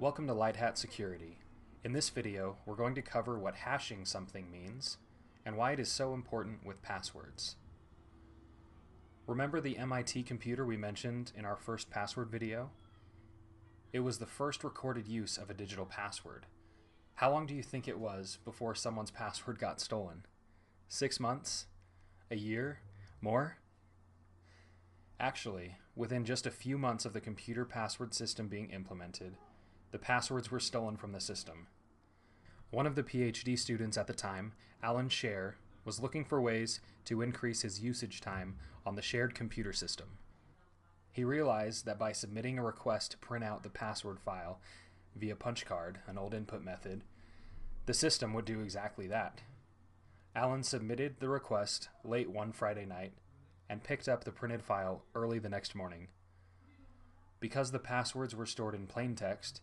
Welcome to Lighthat Security. In this video, we're going to cover what hashing something means and why it is so important with passwords. Remember the MIT computer we mentioned in our first password video? It was the first recorded use of a digital password. How long do you think it was before someone's password got stolen? 6 months? A year? More? Actually, within just a few months of the computer password system being implemented, the passwords were stolen from the system. One of the PhD students at the time, Alan Scher, was looking for ways to increase his usage time on the shared computer system. He realized that by submitting a request to print out the password file via punch card, an old input method, the system would do exactly that. Alan submitted the request late one Friday night and picked up the printed file early the next morning. Because the passwords were stored in plain text,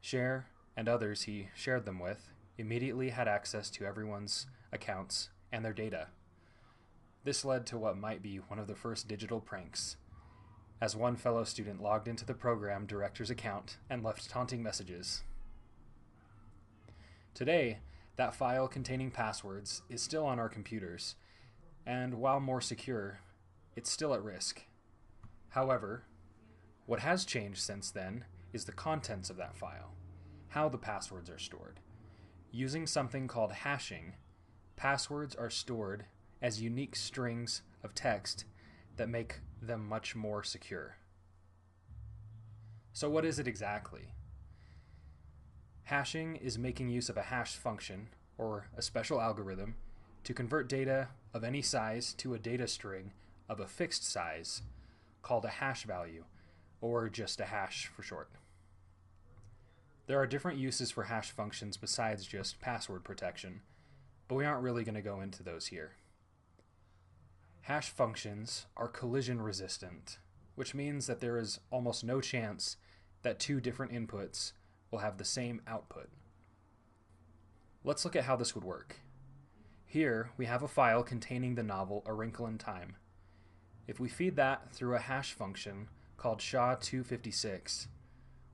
Scher and others he shared them with immediately had access to everyone's accounts and their data. This led to what might be one of the first digital pranks, as one fellow student logged into the program director's account and left taunting messages. Today, that file containing passwords is still on our computers, and while more secure, it's still at risk. However, what has changed since then is the contents of that file, how the passwords are stored. Using something called hashing, passwords are stored as unique strings of text that make them much more secure. So what is it exactly? Hashing is making use of a hash function, or a special algorithm, to convert data of any size to a data string of a fixed size, called a hash value, or just a hash for short. There are different uses for hash functions besides just password protection, but we aren't really going to go into those here. Hash functions are collision resistant, which means that there is almost no chance that two different inputs will have the same output. Let's look at how this would work. Here we have a file containing the novel A Wrinkle in Time. If we feed that through a hash function called SHA-256,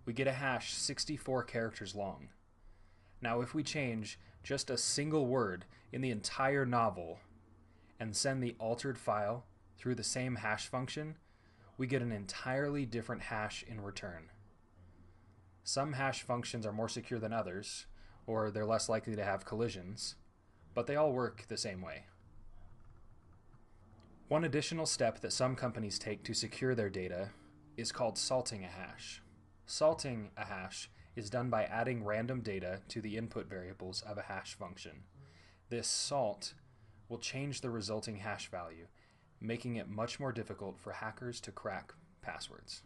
we get a hash 64 characters long. Now if we change just a single word in the entire novel and send the altered file through the same hash function, we get an entirely different hash in return. Some hash functions are more secure than others, or they're less likely to have collisions, but they all work the same way. One additional step that some companies take to secure their data is called salting a hash. Salting a hash is done by adding random data to the input variables of a hash function. This salt will change the resulting hash value, making it much more difficult for hackers to crack passwords.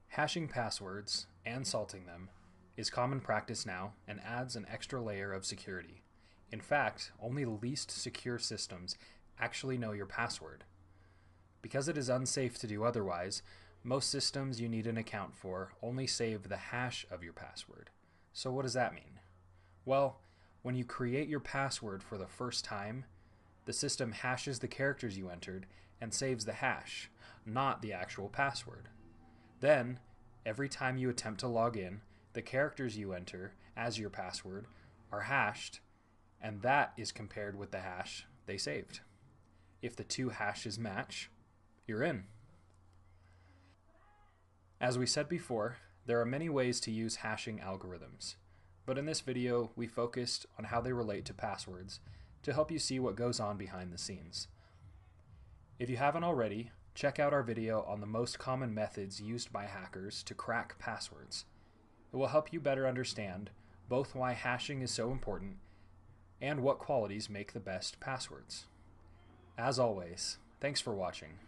Hashing passwords and salting them is common practice now and adds an extra layer of security. In fact, only the least secure systems actually know your password. Because it is unsafe to do otherwise, most systems you need an account for only save the hash of your password. So what does that mean? Well, when you create your password for the first time, the system hashes the characters you entered and saves the hash, not the actual password. Then, every time you attempt to log in, the characters you enter as your password are hashed, and that is compared with the hash they saved. If the two hashes match, you're in. As we said before, there are many ways to use hashing algorithms, but in this video we focused on how they relate to passwords to help you see what goes on behind the scenes. If you haven't already, check out our video on the most common methods used by hackers to crack passwords. It will help you better understand both why hashing is so important and what qualities make the best passwords. As always, thanks for watching.